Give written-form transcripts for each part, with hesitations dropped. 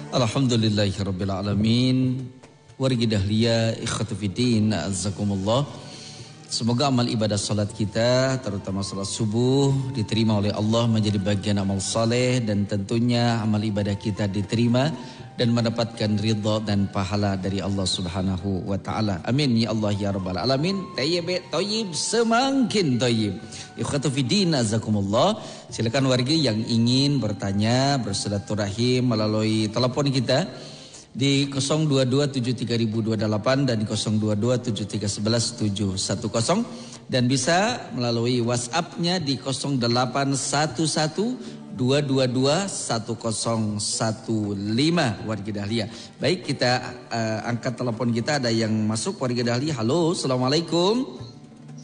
Alhamdulillahirabbil alamin. Wargi dahlia ikhwatu fiddin, azzakumullah. Semoga amal ibadah salat kita, terutama salat subuh, diterima oleh Allah menjadi bagian amal saleh, dan tentunya amal ibadah kita diterima dan mendapatkan ridha dan pahala dari Allah Subhanahu wa taala. Amin ya Allah ya rabbal alamin. Tayyib semakin tayyib. Ikhwatu fiddin, azakumullah. Silakan wargi yang ingin bertanya, bersilaturahim melalui telepon kita di 02273028 dan 0227311710, dan bisa melalui WhatsApp-nya di 0811222115 wargi dahlia. Baik, kita angkat telepon kita, ada yang masuk wargi dahlia. Halo, assalamualaikum.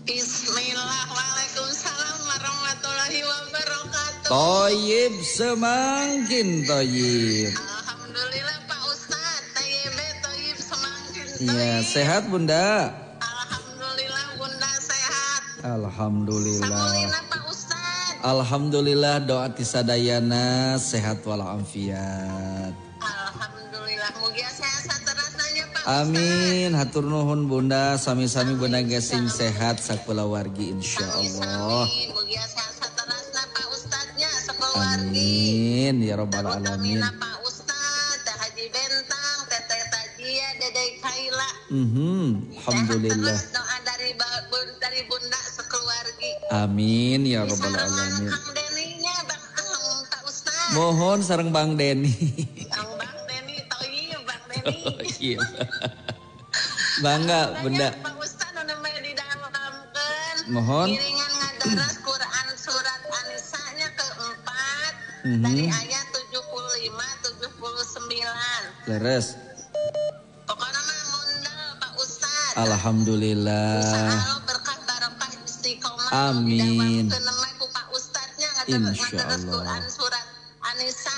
Bismillah, waalaikumsalam warahmatullahi wabarakatuh. Toyib semakin toyib. Alhamdulillah Pak Ustadz, toyib semakin toyib. Iya, sehat Bunda? Alhamdulillah Bunda sehat. Alhamdulillah. Samulina Pak Ustadz. Alhamdulillah, doa tisadayana sehat walafiat. Alhamdulillah, mugia sehat saterasanya Pak Ustadz. Amin, hatur nuhun Bunda, sami-sami Bunda gasing sehat sakulah wargi insyaallah. Amin, mugia sehat saterasna Pak Ustadznya sekeluargi. Amin ya rabbal alamin. Pak Ustadz, Teh Haji Bentang, Teteh Tajia, Dedek Kaila. Alhamdulillah. Sehat terus, doa dari Bunda sekeluargi. Amin ya rabbal alamin. Kang Deninya Bang Pak Ustadz. Mohon sareng Bang Deni. Bang Deni, toyib Bang Deni. Iya. Bangga Bunda. Pak Ustadz udah main di dalam kampen. Mohon. Kiringan ngadaras Quran surat An-Nisa-nya keempat dari ayat 75-79. Leres. Pokoknya mah ngundang Pak Ustadz. Alhamdulillah. Usaha berkah barokah istiqomah. Amin. Kenema ku Pak Ustadznya ngadaras Insyaallah. Quran surat An-Nisa.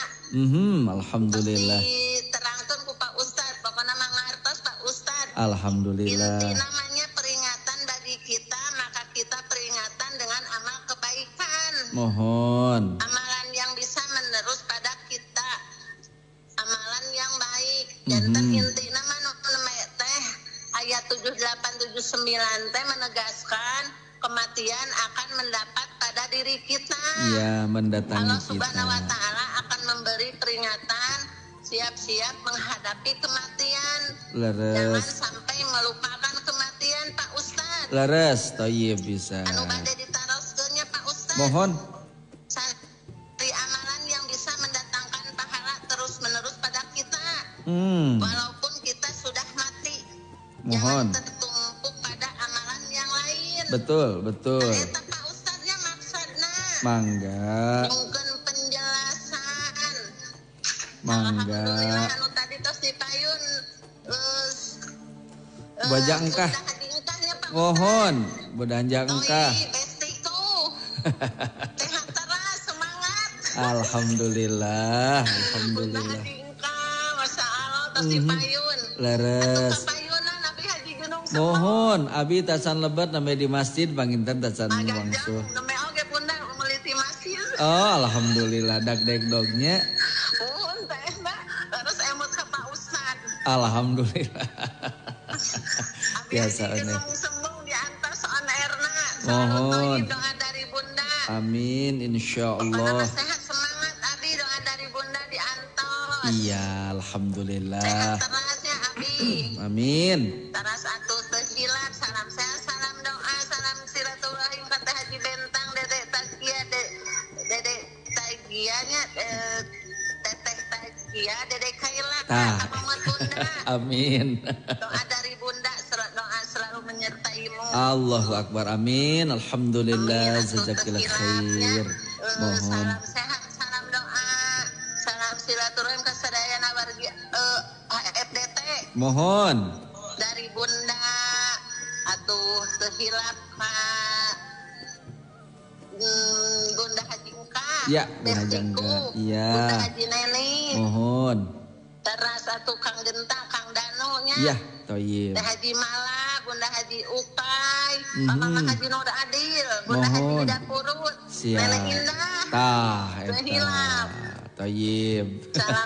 Alhamdulillah. Terangkan ku Pak Ustadz. Pokoknya mah ngartos Pak Ustadz. Alhamdulillah. Inti namanya peringatan bagi kita, maka kita peringatan dengan amal kebaikan. Mohon. Amalan yang bisa menerus pada kita, amalan yang baik. Dan inti nama teh ayat 78-79 teh menegaskan kematian akan mendapat pada diri kita. Ya, mendatangi Allah kita. Subhanahu wa taala akan memberi peringatan, siap-siap menghadapi kematian. Jangan Leres. sampai melupakan kematian Pak Ustadz. Leres, toyib bisa. Anu bade ditaroskeunnya Pak Ustadz. Mohon. Dari amalan yang bisa mendatangkan pahala terus-menerus pada kita. Walaupun kita sudah mati. Mohon. Jangan tertumpuk pada amalan yang lain. Betul. Eta Pak Ustadznya maksudna. Mangga. Mungkin penjelasan. Mangga. Alhamdulillah anu tadi tos dipayun. Bajak engkah. Mohon, bedanja engkah. Bestiku. Sehat terus, semangat. Alhamdulillah. Bunda Haji engkau, Masya Allah, tos dipayun. Leres. Atuh kapayunan, Abi Haji Gunung Sembong. Mohon, abi tasan lebat namanya di masjid, banginten tasan Agak wangsul. jauh, neme oge Bunda meliti masjid. Oh, alhamdulillah, dagdeg-dognya. Mohon teh, Mbak. Terus emot ke Pak Ustad. Alhamdulillah. Abi Biasa Haji aneh. Gunung Sembong diantar on airna. Mohon. Doa dari Bunda. Amin, insyaallah. Pokoknya sehat semangat Abi, doa dari Bunda diantos. Iya, alhamdulillah. Sehat terasnya Abi. Amin. Taras atuh tersilat, salam sehat, salam doa, salam silaturahim kata Haji Bentang, Dedek Tagia, Dedek Tagianya, Teteh Tagia, Dedek Kaila, Muhammad Bunda. Amin. Doa dari Bunda, doa selalu menyertaimu. Allahu Akbar, amin. Alhamdulillah, jazakillah khair. Mohon. Salam sehat, salam doa, salam silaturahim kesadayana wargi FDT. Mohon. Dari Bunda atuh terhilap Pak Bunda Haji Engka. Ya, Bunda Haji Engka. Iya. Bunda Haji Neni. Mohon. Teras atuh Kang Genta, Kang Danu nya. Ya, toyib. Teh Haji Mala, Bunda Haji Ukai, Mama Haji Nur Adil, Bunda Haji Mohon. Lidah Purut, Siap. Nenek Indah. Tah, Terhilap. Tayyib. Salam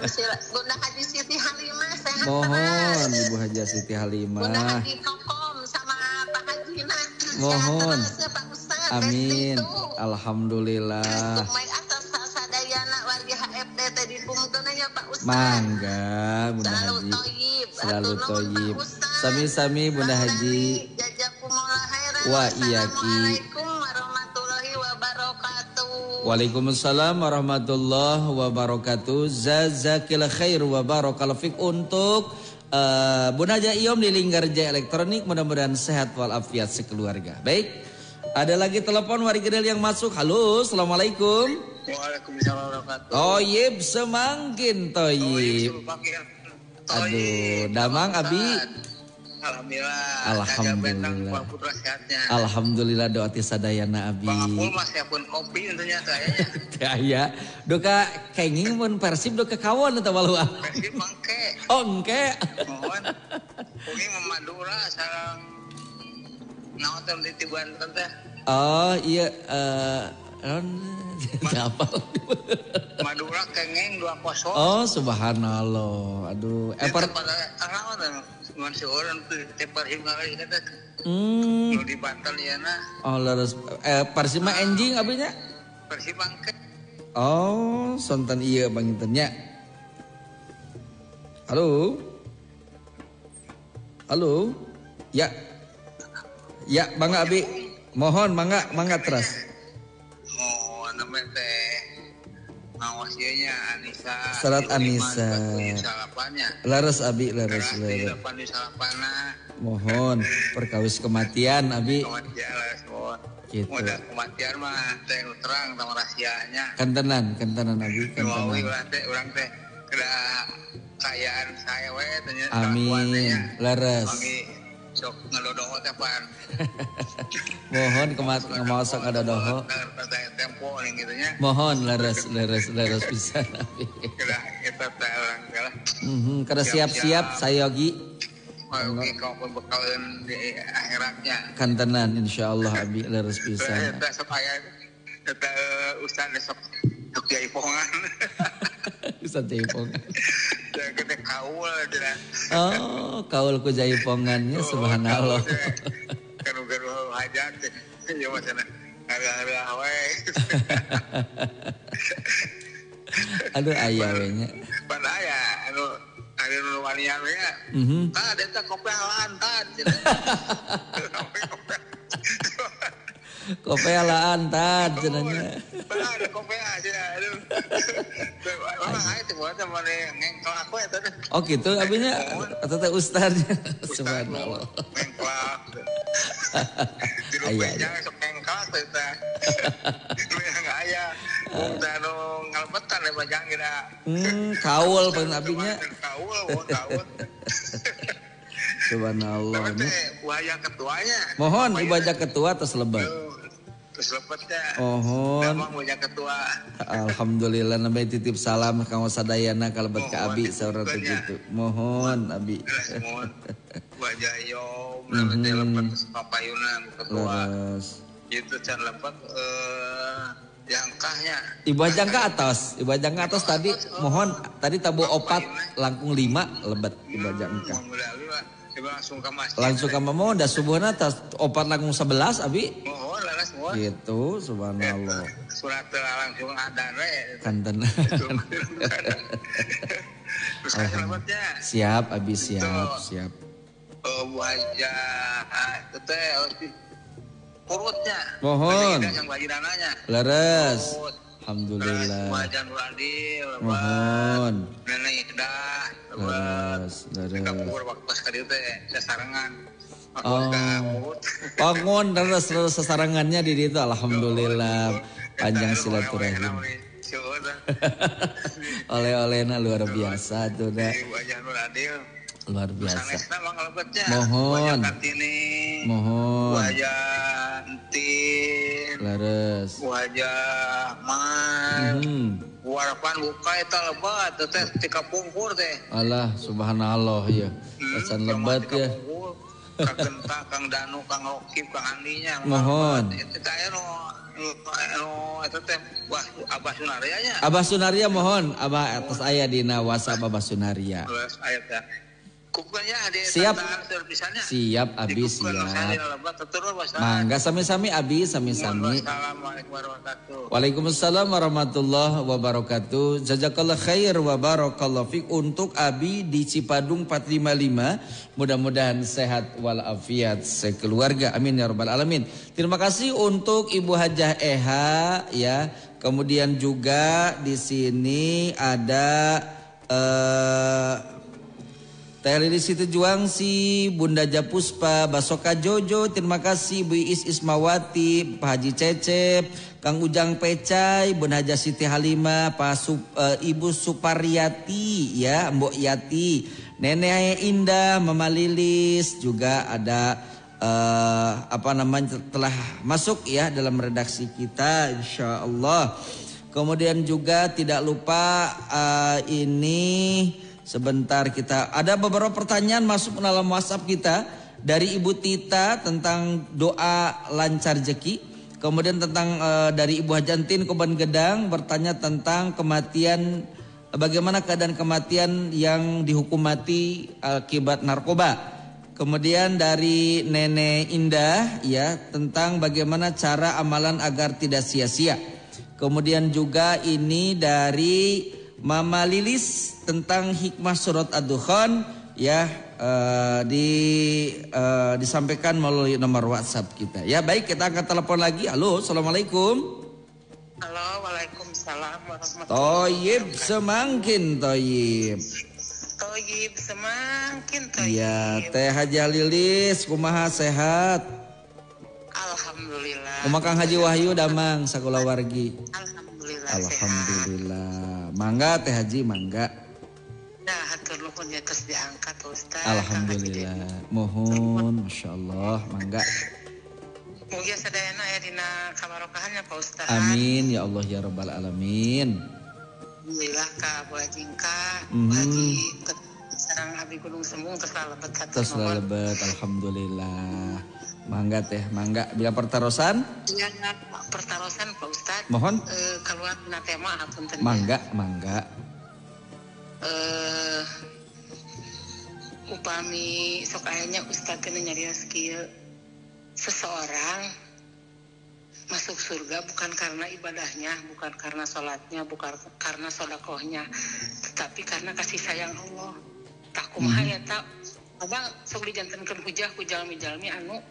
Bunda Haji Siti Halimah sehat Mohon terus. Ibu Haji Siti Halimah. Bunda Haji Kokom sama Pak Haji nah. Mohon. Sehat terus ya Pak Ustaz. Amin. Alhamdulillah. Kumai atas sadayana warga HFD tadi pungkeun ya Pak Ustaz. Mangga Bunda Selalu Haji. toyib. Selalu Atur nuhun, toyib. Pak Ustaz. Sami-sami Bunda Haji. Jazakumullah khairan. Wa iyaki. Assalamualaikum warahmatullahi wabarakatuh. Waalaikumsalam warahmatullahi wabarakatuh. Jazakil khair wa barakallahu fik untuk Bunda Haja Iyom di Linggarja Elektronik. Mudah-mudahan sehat walafiat sekeluarga. Baik. Ada lagi telepon warga yang masuk. Halo, assalamualaikum. Waalaikumsalam warahmatullahi Oh yib semangkin toyib. Aduh, damang abi. Alhamdulillah. Alhamdulillah doa ti sadayana abi. Bang Apul mas ya pun kopi tentunya kayaknya. Ya, doka kenging mun Persib doka kawan eta walua. Persib mangke. Oh engke. Mohon. Kuning Madura sareng naon di Banten teh. Oh iya apa? Madura kenging 2-0. Oh subhanallah. Aduh, pada naon masih orang tuh tepar hingga kita nu di Banten ya nah. Oh leres Persib mah enjing abinya? Persib mangke. Oh, sonten iya bangintennya. Halo. Halo. Ya. Ya, Bangga Abi. Mohon mangga terus. Mohon namanya teh ngawasinya Anissa. Salat Anissa. Laras Abi, laras. Mohon perkawis kematian Abi. Gitu. Udah kematian mah teh terang sama rahasianya. Kentenan Abi, kentenan. Urang teh kena kayaan saya we tanya. Amin. Laras. Sok ngadodoho teh pan. Mohon ngamasak ngadodoho. Tempo ning kitu nya. Mohon laras pisan Abi. Kena eta teh urang kalah. Kada siap-siap saya Yogi. Oke, kau pun bakalan di akhiratnya. Kantenan insyaallah Abi laras pisan. Eta supaya eta ustaz sok jaipongan. Ustaz jaipongan. Kita kaul aja. Oh, kaul ku jaipongannya subhanallah. Garu-garu hajat ya macana. Ada we. Aduh aya we nya. Pan aya anu ada nu wanian we. Tah eta kopi halaan tah. Kopi halaan tah cenanya. Ada kopi aja aduh. Orang aja tuh buat sama ngengkel aku eta. Oh gitu abinya atau teh ustaznya. Subhanallah. Ngengkel. Di rumahnya sok ngengkel eta. Enggak aya. Udah nu ngalepetan ya bajang kira. Kaul pun abinya. Kaul. Subhanallah. Wajah ketuanya. Mohon ibadah ketua atas lebat. Terus lepetnya. Mohon. Memang wajah ketua. Alhamdulillah namanya titip salam kang sadayana kalebet ka abi saurang teh kitu. Mohon abi. Mohon. Wajah Yom namanya lepet papayuna ketua. Itu can lepet jangkahnya. Ibadah jangka atas tadi mohon tadi tabu opat langkung 5 lebet ibadah jangka. Langsung ke mohon dah subuhna tas opat langkung 11 abi. Mohon laras mohon. Gitu subhanallah. Surat langsung ada we. Kanten. Terus lepetnya. Siap abi siap. Wajah teh perutnya. Mohon. Yang bajirananya. Laras. Alhamdulillah. Wajah Nuradil. Mohon. Nenek dah. Laras. Kapur waktu pas kali teh sasarangan. Bangun laras sasarangannya di situ alhamdulillah. Panjang silaturahim. Oleh-olehna luar biasa tuh dah. Wajah Nuradil. Luar biasa. Mohon. Mohon. Wajah Entin. Laras. Wajah Man. Warapan buka eta lebat teh tika pungkur teh. Allah subhanallah ya. Pesan lebat ya. Kang Genta, Kang Danu, Kang Rokib, Kang Andinya. Mohon. Itu kaya eta teh wah Abah Sunaria nya. Abah Sunaria mohon Abah atas aya dina WhatsApp Abah Sunaria. Ayat ya. Kukunya ada siap. serpisannya. Siap Abi siap. Mangga sami-sami Abi sami-sami. Assalamualaikum warahmatullahi wabarakatuh. Waalaikumsalam warahmatullahi wabarakatuh. Jazakallah khair wa barakallahu fik untuk Abi di Cipadung 455. Mudah-mudahan sehat walafiat sekeluarga. Amin ya rabbal alamin. Terima kasih untuk Ibu Hajah Eha ya. Kemudian juga di sini ada Teh Lilis Siti Juangsi, Bunda Japuspa, Basoka Jojo, terima kasih Bu Iis Ismawati, Pak Haji Cecep, Kang Ujang Pecai, Bunda Haja Siti Halimah, Ibu Suparyati, ya Mbok Yati, Nenek Indah, Mama Lilis, juga ada telah masuk ya dalam redaksi kita, insya Allah. Kemudian juga tidak lupa ini. Sebentar kita ada beberapa pertanyaan masuk dalam WhatsApp kita dari Ibu Tita tentang doa lancar rezeki. Kemudian tentang dari Ibu Hajantin Koban Gedang bertanya tentang kematian, bagaimana keadaan kematian yang dihukum mati akibat narkoba. Kemudian dari Nenek Indah ya tentang bagaimana cara amalan agar tidak sia-sia. Kemudian juga ini dari Mama Lilis tentang hikmah surat Ad-Dukhan ya disampaikan melalui nomor WhatsApp kita. Ya baik, kita angkat telepon lagi. Halo, assalamualaikum. Halo, waalaikumsalam warahmatullahi Toyib semakin toyib. Toyib semakin toyib. Ya, Teh Hajah Lilis kumaha sehat? Alhamdulillah. Kumaha Kang Haji Wahyu damang sakola wargi. Alhamdulillah. Mangga Teh Haji mangga. Nah, hatur nuhun ya terus diangkat Ustaz. Alhamdulillah. Mohon masyaallah mangga. Mugia sadayana aya dina kabarokahannya Pak Ustaz. Amin ya Allah ya rabbal alamin. Alhamdulillah ka Bu Hajingka, Bu Haji sareng Abi Gunung Sembung terus lalebet hatur nuhun. Terus lalebet alhamdulillah. Mangga Teh, mangga. Bila pertarosan? Iya, pertarosan Pak Ustaz. Mohon. Keluar dina tema hapunten. Mangga. Upami sok ayanya Ustaz kena nyarios kieu. Seseorang masuk surga bukan karena ibadahnya, bukan karena sholatnya, bukan karena sedekahnya, tetapi karena kasih sayang Allah. Tak kumaha ya tak. Abang sok dijantenkeun hujah ku jalmi-jalmi anu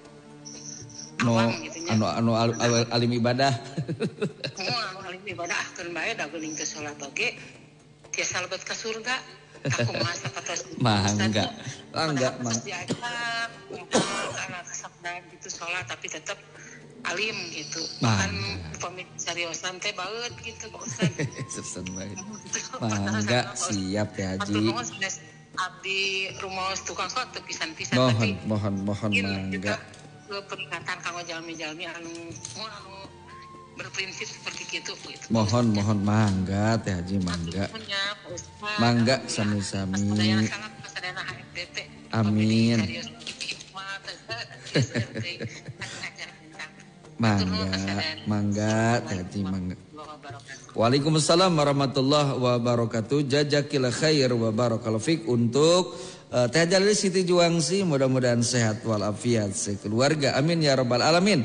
awam gitu nya. Anu alim ibadah. Anu alim ibadah ahkeun bae da geuning teh salat oge tiasa lebet ka surga. Aku mah sapatos mangga. Diajak karena kasabda gitu salat tapi tetap alim gitu. Bahkan upami sariosan teh baeut gitu Pak Ustaz. Sesen bae. Mangga siap ya Haji. Abdi rumaos tukang sholat pisan-pisan tapi mohon mangga. Peringatan kanggo jalmi-jalmi anu berprinsip seperti itu. Mohon mangga Teh Haji mangga. Mangga sami-sami. Amin. Mangga Teh Haji mangga. Waalaikumsalam warahmatullahi wabarakatuh. Jazakillah khair wa barakallahu fik untuk Teh Hajah Lilis Siti Juangsi, mudah-mudahan sehat walafiat sekeluarga. Amin ya rabbal alamin.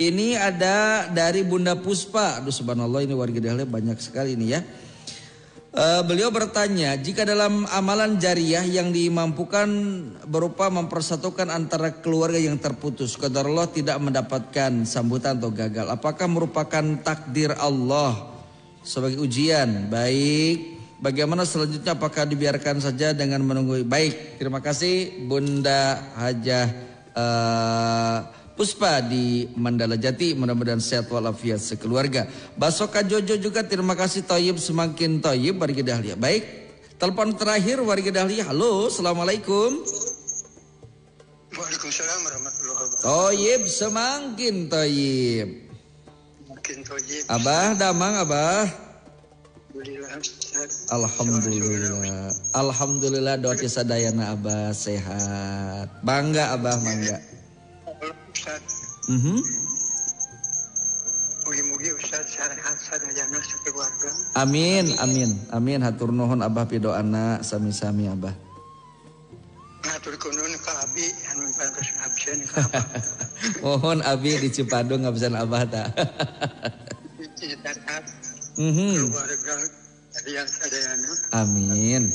Ini ada dari Bunda Puspa. Aduh subhanallah ini warga Dahlia banyak sekali ini ya. Beliau bertanya, jika dalam amalan jariah yang dimampukan berupa mempersatukan antara keluarga yang terputus, qadarullah tidak mendapatkan sambutan atau gagal, apakah merupakan takdir Allah sebagai ujian? Baik. Bagaimana selanjutnya, apakah dibiarkan saja dengan menunggu? Baik, terima kasih Bunda Hajah Puspa di Mandala Jati, mudah-mudahan sehat walafiat sekeluarga. Basoka Jojo juga terima kasih, toyib semakin toyib warga Dahlia. Baik, telepon terakhir warga Dahlia. Halo, assalamualaikum. Waalaikumsalam warahmatullahi wabarakatuh. Toyib semakin toyib. Makin toyib. Abah damang abah. Alhamdulillah doa sadayana abah sehat. Bangga abah mangga. Ustaz. Ugi sehat sadayana sakeluarga. Amin, amin, amin. Hatur nuhun Abah pidoana sami-sami Abah. Ngaturkeun nuhun ka Abi anu pantos ngabsen ka Abah. Mohon Abi di Cipadung ngabsen Abah ta. Cicatat. Keluarga yang sadayana. Amin.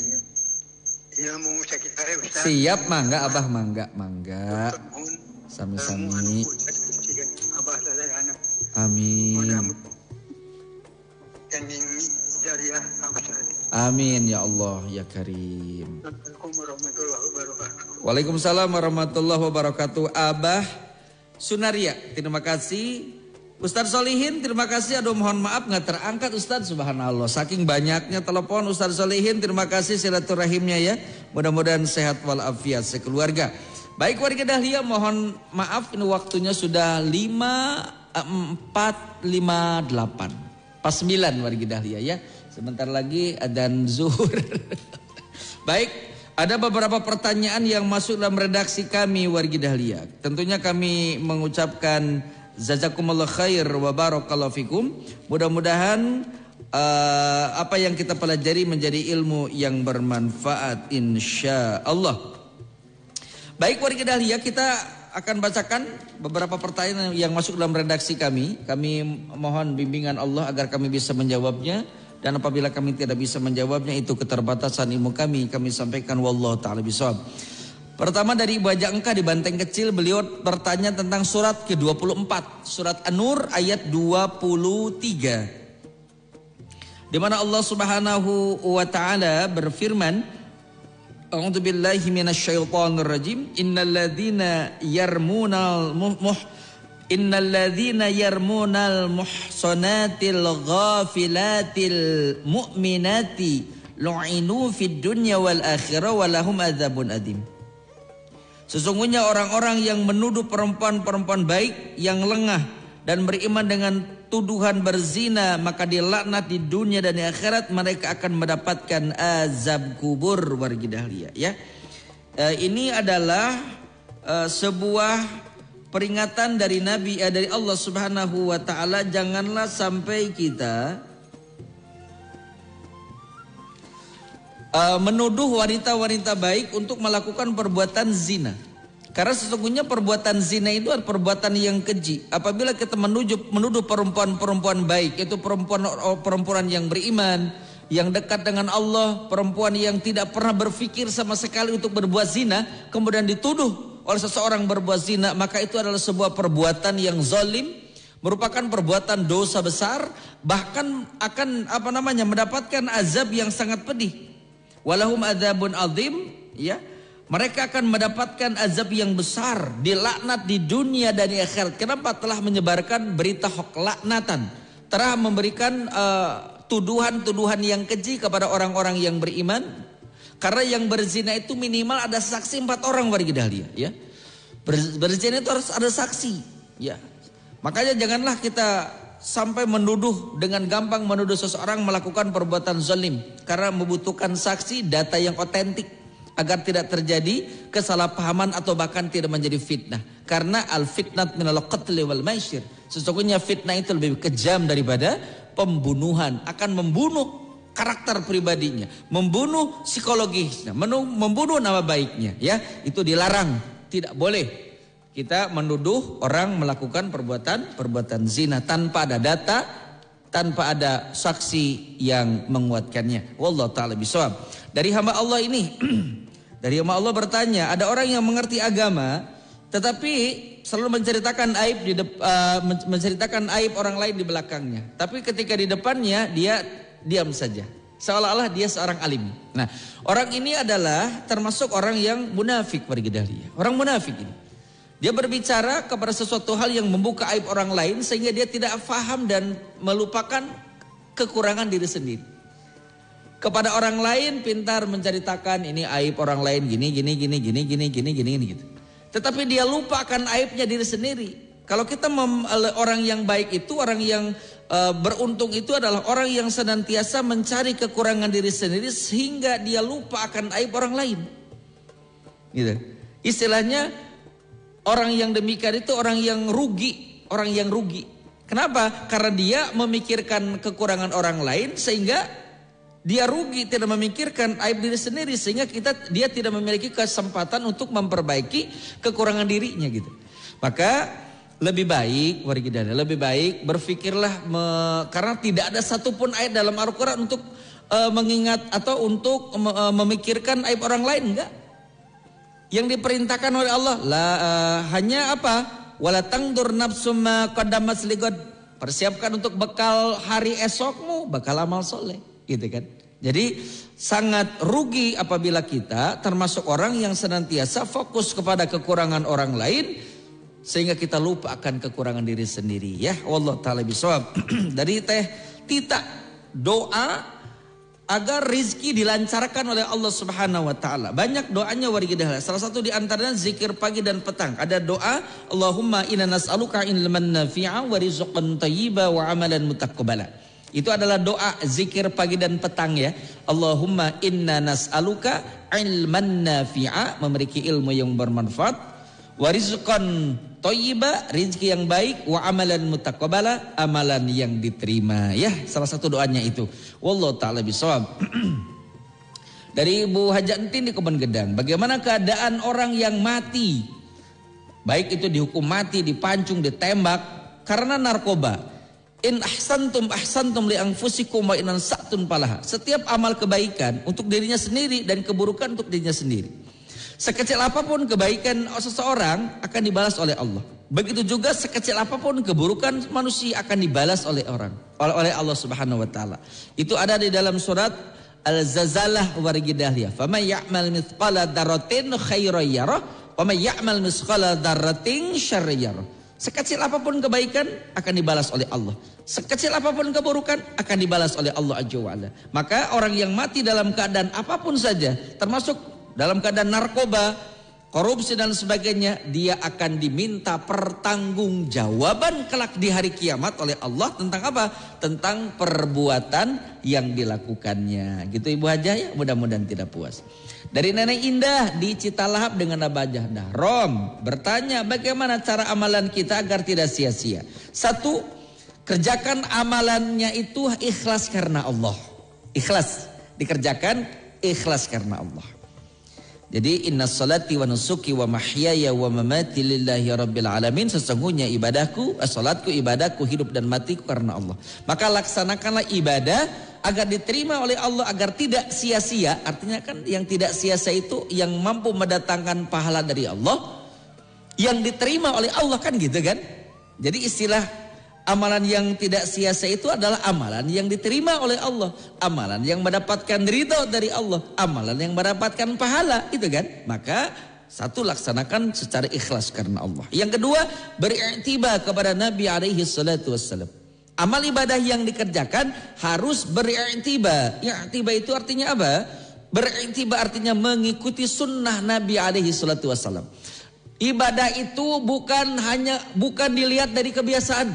Iya mau sakit bae Ustaz. Siap mangga Abah mangga. Sami-sami. Abah sadayana. Amin. Amin ya Allah ya Karim. Waalaikumsalam warahmatullahi wabarakatuh. Abah Sunaria, terima kasih. Ustadz Solihin, terima kasih. Aduh mohon maaf nggak terangkat Ustadz, subhanallah. Saking banyaknya telepon Ustadz Solihin, terima kasih silaturahimnya ya. Mudah-mudahan sehat walafiat sekeluarga. Baik warga Dahlia, mohon maaf ini waktunya sudah 4:58. Pas 9 warga Dahlia ya. Sebentar lagi adzan zuhur. Baik, ada beberapa pertanyaan yang masuk dalam redaksi kami warga Dahlia. Tentunya kami mengucapkan jazakumullah khair wa barakallahu fikum. Mudah-mudahan apa yang kita pelajari menjadi ilmu yang bermanfaat insyaallah. Baik warga Dahlia, kita akan bacakan beberapa pertanyaan yang masuk dalam redaksi kami. Kami mohon bimbingan Allah agar kami bisa menjawabnya. Dan apabila kami tidak bisa menjawabnya, itu keterbatasan ilmu kami sampaikan wallahu ta'ala bishawab. Pertama dari Ibu Haja Engkah di Banteng Kecil, beliau bertanya tentang surat ke-24, surat An-Nur ayat 23. Di mana Allah Subhanahu wa taala berfirman, A'udzu billahi minasyaitonir rajim, innal ladzina yarmunal muhsanatil ghafilatil mu'minati lu'inu fid dunya wal akhirah wa lahum adzabun adzim. Sesungguhnya orang-orang yang menuduh perempuan-perempuan baik yang lengah dan beriman dengan tuduhan berzina, maka dilaknat di dunia dan di akhirat, mereka akan mendapatkan azab kubur warga Dahlia ya. Ini adalah sebuah peringatan dari Nabi dari Allah Subhanahu wa taala, janganlah sampai kita menuduh wanita-wanita baik untuk melakukan perbuatan zina. Karena sesungguhnya perbuatan zina itu adalah perbuatan yang keji. Apabila kita menuduh perempuan-perempuan baik, itu perempuan yang beriman, yang dekat dengan Allah, perempuan yang tidak pernah berpikir sama sekali untuk berbuat zina, kemudian dituduh oleh seseorang berbuat zina, maka itu adalah sebuah perbuatan yang zalim, merupakan perbuatan dosa besar, bahkan akan mendapatkan azab yang sangat pedih. Walahum adzabun adzim ya. Mereka akan mendapatkan azab yang besar, dilaknat di dunia dan di akhirat. Kenapa? Telah menyebarkan berita hoax laknatan, telah memberikan tuduhan-tuduhan yang keji kepada orang-orang yang beriman. Karena yang berzina itu minimal ada saksi 4 orang warga Dahlia ya. Berzina itu harus ada saksi ya. Makanya janganlah kita sampai menuduh dengan gampang, menuduh seseorang melakukan perbuatan zalim, karena membutuhkan saksi, data yang otentik agar tidak terjadi kesalahpahaman atau bahkan tidak menjadi fitnah. Karena al-fitnat minal qatli wal maisir. Sesungguhnya fitnah itu lebih kejam daripada pembunuhan, akan membunuh karakter pribadinya, membunuh psikologisnya, membunuh nama baiknya ya. Itu dilarang, tidak boleh kita menuduh orang melakukan perbuatan zina tanpa ada data, tanpa ada saksi yang menguatkannya. Wallahu taala bishawab. Dari hamba Allah ini dari hamba Allah bertanya, ada orang yang mengerti agama tetapi selalu menceritakan aib orang lain di belakangnya. Tapi ketika di depannya dia diam saja, seolah-olah dia seorang alim. Nah, orang ini adalah termasuk orang yang munafik warga Dahlia. Orang munafik ini, dia berbicara kepada sesuatu hal yang membuka aib orang lain sehingga dia tidak faham dan melupakan kekurangan diri sendiri. Kepada orang lain pintar menceritakan ini aib orang lain gini gitu. Tetapi dia lupakan aibnya diri sendiri. Kalau kita orang yang baik itu, orang yang beruntung itu adalah orang yang senantiasa mencari kekurangan diri sendiri sehingga dia lupa akan aib orang lain. Gitu. Istilahnya orang yang demikian itu orang yang rugi, Kenapa? Karena dia memikirkan kekurangan orang lain sehingga dia rugi, tidak memikirkan aib diri sendiri, sehingga dia tidak memiliki kesempatan untuk memperbaiki kekurangan dirinya gitu. Maka lebih baik berpikirlah karena tidak ada satupun ayat dalam Al-Quran untuk mengingat atau untuk memikirkan aib orang lain, enggak. Yang diperintahkan oleh Allah hanya apa? Wala tangdur nafsum ma qaddamat ligad. Persiapkan untuk bekal hari esokmu, bekal amal soleh, gitu kan. Jadi sangat rugi apabila kita termasuk orang yang senantiasa fokus kepada kekurangan orang lain sehingga kita lupa akan kekurangan diri sendiri. Ya, wallahu taala bisawab. Dari Teh Tita doa agar rizki dilancarkan oleh Allah Subhanahu wa taala. Banyak doanya warigidah. Salah satu di antaranya zikir pagi dan petang. Ada doa Allahumma inna nas'aluka ilman nafi'a wa rizqan thayyiba wa amalan mutaqabbala. Itu adalah doa zikir pagi dan petang ya. Allahumma inna nas'aluka ilman nafi'a, memiliki ilmu yang bermanfaat, wa rizqan thayyiba, rizki yang baik, wa amalan mutaqabbala, amalan yang diterima. Ya, salah satu doanya itu. Wallahu taala bisawab. Dari Ibu Haja Entin di Kebon Gedang, bagaimana keadaan orang yang mati? Baik itu dihukum mati, dipancung, ditembak karena narkoba. In ahsantum li anfusikum wa in ansa'tum falaha. Setiap amal kebaikan untuk dirinya sendiri dan keburukan untuk dirinya sendiri. Sekecil apapun kebaikan seseorang akan dibalas oleh Allah. Begitu juga sekecil apapun keburukan manusia akan dibalas oleh Allah Subhanahu wa taala. Itu ada di dalam surat Al-Zazalah warigidahliyah. Faman ya'mal mithqala dzarratin khairan yarah wa man ya'mal mithqala dzarratin syarran yarah. Sekecil apapun kebaikan akan dibalas oleh Allah. Sekecil apapun keburukan akan dibalas oleh Allah Azza wa Jalla. Maka orang yang mati dalam keadaan apapun saja, termasuk dalam keadaan narkoba, korupsi dan sebagainya, dia akan diminta pertanggungjawaban kelak di hari kiamat oleh Allah tentang apa? Tentang perbuatan yang dilakukannya. Gitu Ibu Haja ya, mudah-mudahan tidak puas. Dari Nenek Indah di Citalahap dengan Abah Jahdah. Rom bertanya bagaimana cara amalan kita agar tidak sia-sia. Satu, kerjakan amalannya itu ikhlas karena Allah. Ikhlas, dikerjakan ikhlas karena Allah. Jadi inna salati wa nusuki wa mahyaya wa mamati lillahi rabbil alamin. Sesungguhnya ibadahku, salatku, ibadahku, hidup dan matiku karena Allah. Maka laksanakanlah ibadah agar diterima oleh Allah, agar tidak sia-sia. Artinya kan yang tidak sia-sia itu yang mampu mendatangkan pahala dari Allah, yang diterima oleh Allah, kan gitu kan. Jadi istilah amalan yang tidak sia-sia itu adalah amalan yang diterima oleh Allah, amalan yang mendapatkan ridho dari Allah, amalan yang mendapatkan pahala, itu kan. Maka satu, laksanakan secara ikhlas karena Allah. Yang kedua, beriktibar kepada Nabi alaihi salatu wassalam. Amal ibadah yang dikerjakan harus beriktibar. Iktibar itu artinya apa? Beriktibar artinya mengikuti sunnah Nabi alaihi salatu wassalam. Ibadah itu bukan dilihat dari kebiasaan.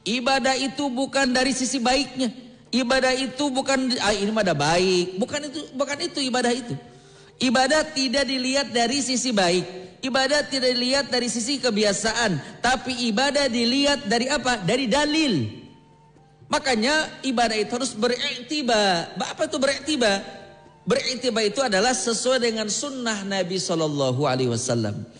Ibadah itu bukan dari sisi baiknya. Ibadah itu bukan ini mah ada baik. Bukan itu ibadah itu. Ibadah tidak dilihat dari sisi baik. Ibadah tidak dilihat dari sisi kebiasaan, tapi ibadah dilihat dari apa? Dari dalil. Makanya ibadah itu harus beriktibar. Apa itu beriktibar? Beriktibar itu adalah sesuai dengan sunnah Nabi SAW.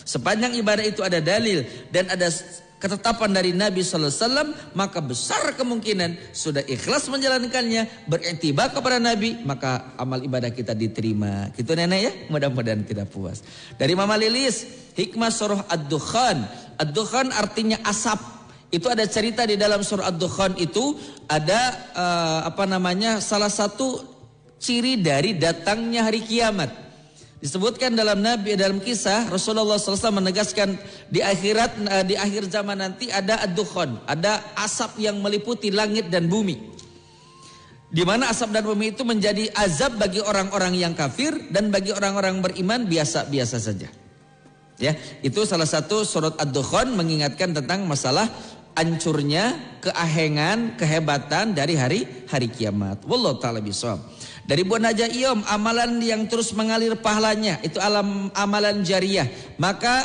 Sepanjang ibadah itu ada dalil dan ada ketetapan dari Nabi SAW, maka besar kemungkinan sudah ikhlas menjalankannya, beriktibar kepada Nabi, maka amal ibadah kita diterima. Gitu nenek ya, mudah-mudahan tidak puas. Dari Mama Lilis, hikmah surah Ad-Dukhan. Ad-Dukhan artinya asap. Itu ada cerita di dalam surah Ad-Dukhan itu ada salah satu ciri dari datangnya hari kiamat. Disebutkan dalam kisah Rasulullah SAW menegaskan di akhir zaman nanti ada ad-dukhan, ada asap yang meliputi langit dan bumi. Di mana asap dan bumi itu menjadi azab bagi orang-orang yang kafir dan bagi orang-orang beriman biasa-biasa saja. Ya, itu salah satu surat ad-dukhan mengingatkan tentang masalah hancurnya, keahengan, kehebatan dari hari kiamat. Wallahu taala bisawab. Dari Bu Najah Iyom, amalan yang terus mengalir pahalanya itu amalan jariah. Maka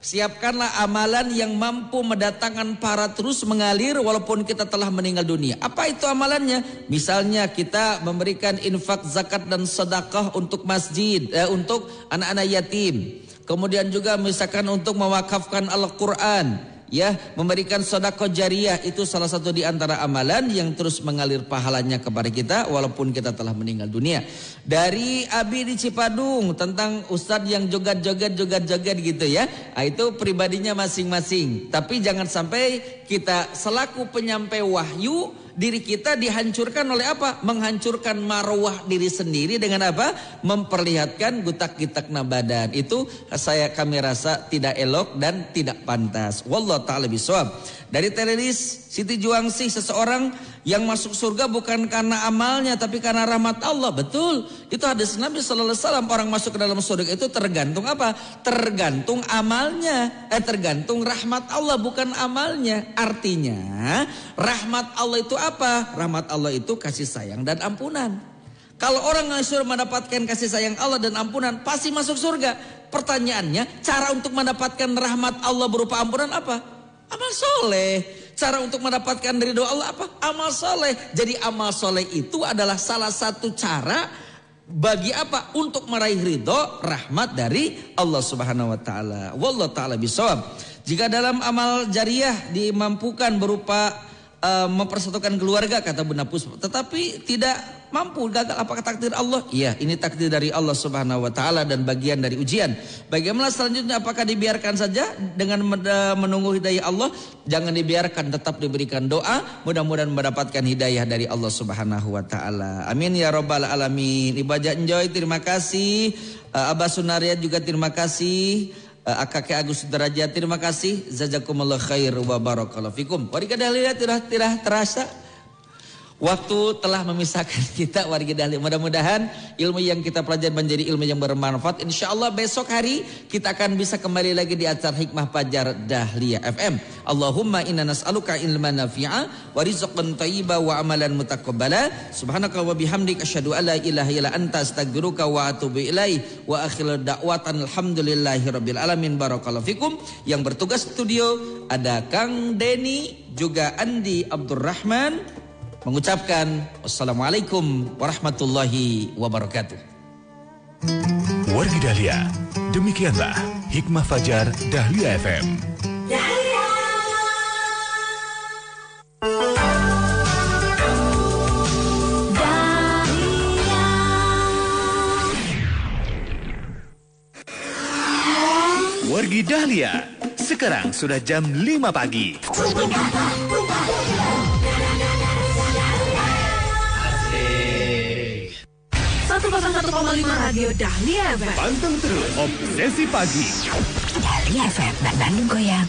Siapkanlah amalan yang mampu mendatangkan pahala terus mengalir walaupun kita telah meninggal dunia. Apa itu amalannya? Misalnya kita memberikan infak, zakat dan sedekah untuk masjid, untuk anak-anak yatim. Kemudian juga misalkan untuk mewakafkan Al-Quran. Ya, memberikan sedekah jariyah itu salah satu di antara amalan yang terus mengalir pahalanya kepada kita walaupun kita telah meninggal dunia. Dari Abi di Cipadung tentang ustadz yang joget-joget gitu ya. Nah, itu pribadinya masing-masing. Tapi jangan sampai kita selaku penyampai wahyu diri kita dihancurkan oleh apa? Menghancurkan marwah diri sendiri dengan apa? Memperlihatkan gutak-gitakna badan. Itu kami rasa tidak elok dan tidak pantas. Wallahu ta'ala bisawab. Dari telelis Siti Juangsih, seseorang yang masuk surga bukan karena amalnya tapi karena rahmat Allah. Betul. Itu hadis Nabi sallallahu alaihi wasallam, orang masuk ke dalam surga itu tergantung apa? Tergantung amalnya. Tergantung rahmat Allah bukan amalnya. Artinya rahmat Allah itu apa? Rahmat Allah itu kasih sayang dan ampunan. Kalau orang yang sudah mendapatkan kasih sayang Allah dan ampunan pasti masuk surga. Pertanyaannya, cara untuk mendapatkan rahmat Allah berupa ampunan apa? Amal soleh. Cara untuk mendapatkan ridho Allah apa? Amal soleh. Jadi amal soleh itu adalah salah satu cara bagi apa? Untuk meraih ridho rahmat dari Allah Subhanahu wa taala. Wallahu taala bisawab. Jika dalam amal jariyah dimampukan berupa mempersatukan keluarga, kata Bunda Puspa, tetapi tidak mampu, gagal, apakah takdir Allah? Iya, ini takdir dari Allah Subhanahu wa taala dan bagian dari ujian. Bagaimana selanjutnya, apakah dibiarkan saja dengan menunggu hidayah Allah? Jangan dibiarkan, tetap diberikan doa, mudah-mudahan mendapatkan hidayah dari Allah Subhanahu wa taala. Amin ya rabbal alamin. Ibu Haja Enjoy terima kasih, Abah Sunariat juga terima kasih, Akak Agus Derajat terima kasih. Jazakumullah khair wa barakallahu fikum. Warga Dahlia tidak terasa waktu telah memisahkan kita, warga Dahlia. Mudah-mudahan ilmu yang kita pelajari menjadi ilmu yang bermanfaat. InsyaAllah besok hari kita akan bisa kembali lagi di acara Hikmah Fajar Dahlia FM. Allahumma inna nas'aluka ilman nafi'a wa rizqan thayyiba wa amalan mutaqabbala. Subhanaka wa bihamdik asyhadu an la ilaha illa anta astaghfiruka wa atubu ilaik. Wa akhiru da'watan alhamdulillahi rabbil alamin. Barakallahu fikum. Yang bertugas studio ada Kang Denny juga Andi Abdurrahman mengucapkan wassalamualaikum warahmatullahi wabarakatuh. Wargi Dahlia, demikianlah Hikmah Fajar Dahlia FM. Dahlia. Wargi Dahlia, sekarang sudah jam 5 pagi. 101,5 Radio Dahlia FM. Panteng terus Obsesi Pagi. Dahlia FM, Bandung Goyang.